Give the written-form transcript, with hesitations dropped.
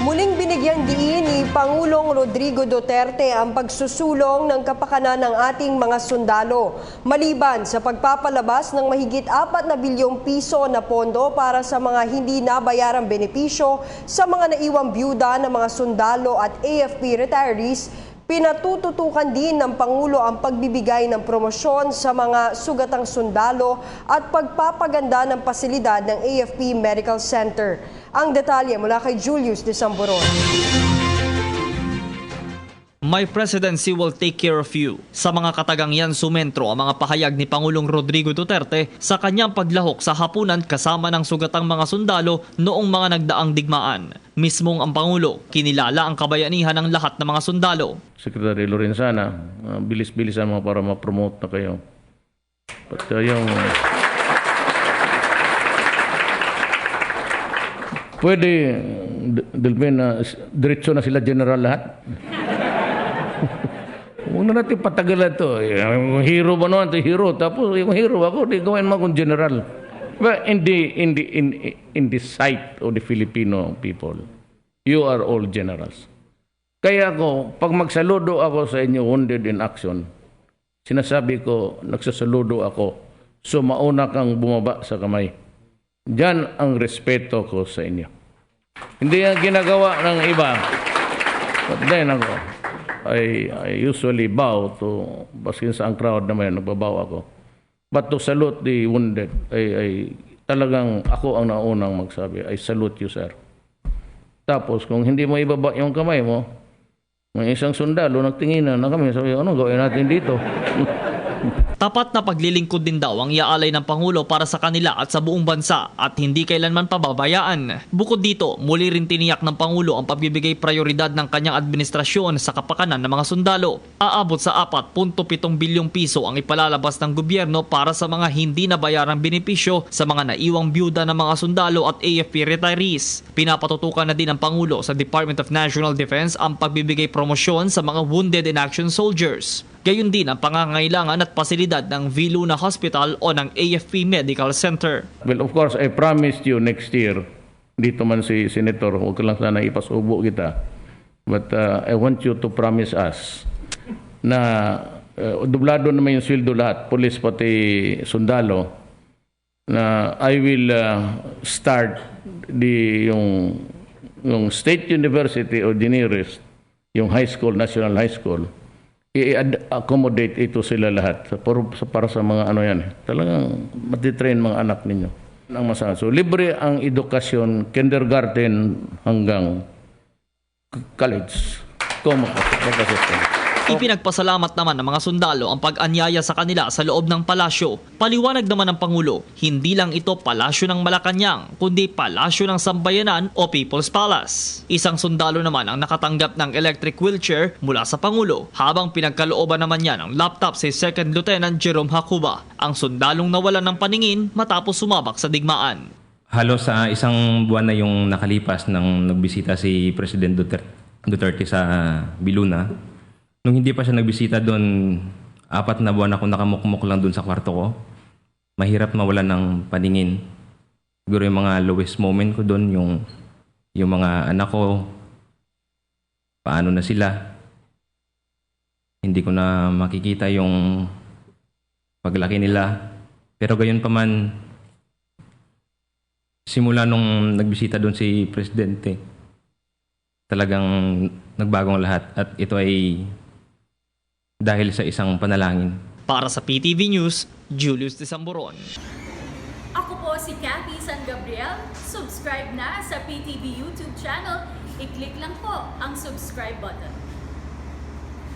Muling binigyang diin ni Pangulong Rodrigo Duterte ang pagsusulong ng kapakanan ng ating mga sundalo, maliban sa pagpapalabas ng mahigit 4 na bilyong piso na pondo para sa mga hindi nabayarang benepisyo sa mga naiwang byuda ng mga sundalo at AFP retirees. Pinatututukan din ng Pangulo ang pagbibigay ng promosyon sa mga sugatang sundalo at pagpapaganda ng pasilidad ng AFP Medical Center. Ang detalye mula kay Julius de Samburon. My presidency will take care of you. Sa mga katagang yan sumentro ang mga pahayag ni Pangulong Rodrigo Duterte sa kanyang paglahok sa hapunan kasama ng sugatang mga sundalo noong mga nagdaang digmaan. Mismong ang Pangulo, kinilala ang kabayanihan ng lahat ng mga sundalo. Secretary Lorenzana, bilis-bilisan mo para ma-promote na kayo. At yung pwede, Delphin, diretso na sila general lahat. Huwag na natin patagalan to. Yung hero ba naman ito? Hero. Tapos yung hero ako, di gawin mo akong general. But in the sight of the Filipino people, you are all generals. Kaya ako, pag magsaludo ako sa inyo wounded in action, sinasabi ko, nagsasaludo ako, so mauna kang bumaba sa kamay. Diyan ang respeto ko sa inyo. Hindi ang ginagawa ng iba. But then ako, I usually bow to, baskin sa ang crowd naman, nagbabaw ako. But to salute the wounded, ay talagang ako ang naunang magsabi, I salute you, sir. Tapos kung hindi mo ibaba yung kamay mo, may isang sundalo, nagtinginan na kami, sabi, ano gawin natin dito? Tapat na paglilingkod din daw ang iaalay ng Pangulo para sa kanila at sa buong bansa at hindi kailanman pababayaan. Bukod dito, muli rin tiniyak ng Pangulo ang pagbibigay prioridad ng kanyang administrasyon sa kapakanan ng mga sundalo. Aabot sa 4.7 bilyong piso ang ipalalabas ng gobyerno para sa mga hindi nabayarang benepisyo sa mga naiwang byuda ng mga sundalo at AFP retirees. Pinapatutukan na din ng Pangulo sa Department of National Defense ang pagbibigay promosyon sa mga wounded in action soldiers. Gayon din ang pangangailangan at pasilidad ng V-Luna Hospital o ng AFP Medical Center. Well, of course, I promised you next year, dito man si Senator, huwag ka lang sana ipasubo kita. But I want you to promise us na dublado naman yung sweldo lahat, police pati sundalo, na I will start yung State University o the nearest, yung high school, National High School, i-accommodate ito sila lahat para sa mga ano yan. Talagang matitrain mga anak ninyo. Ang masasabi. So, libre ang edukasyon, kindergarten hanggang college. Ipinagpasalamat naman ng mga sundalo ang pag-anyaya sa kanila sa loob ng palasyo. Paliwanag naman ng Pangulo, hindi lang ito palasyo ng Malacanang, kundi palasyo ng Sambayanan o People's Palace. Isang sundalo naman ang nakatanggap ng electric wheelchair mula sa Pangulo, habang pinagkalooban naman niya ng laptop si Second Lieutenant Jerome Hacuba, ang sundalong nawalan ng paningin matapos sumabak sa digmaan. Halos sa isang buwan na yung nakalipas nang nagbisita si President Duterte sa Viluna. Nung hindi pa siya nagbisita doon, 4 na buwan ako nakamukmuk lang doon sa kwarto ko. Mahirap mawalan ng paningin. Siguro yung mga lowest moment ko doon, yung mga anak ko, paano na sila. Hindi ko na makikita yung paglaki nila. Pero gayon pa man, simula nung nagbisita doon si Presidente, talagang nagbagong lahat. At ito ay dahil sa isang panalangin. Para sa PTV News, Julius de Samburon. Ako po si Cathy San Gabriel. Subscribe na sa PTV YouTube channel. I-click lang po ang subscribe button.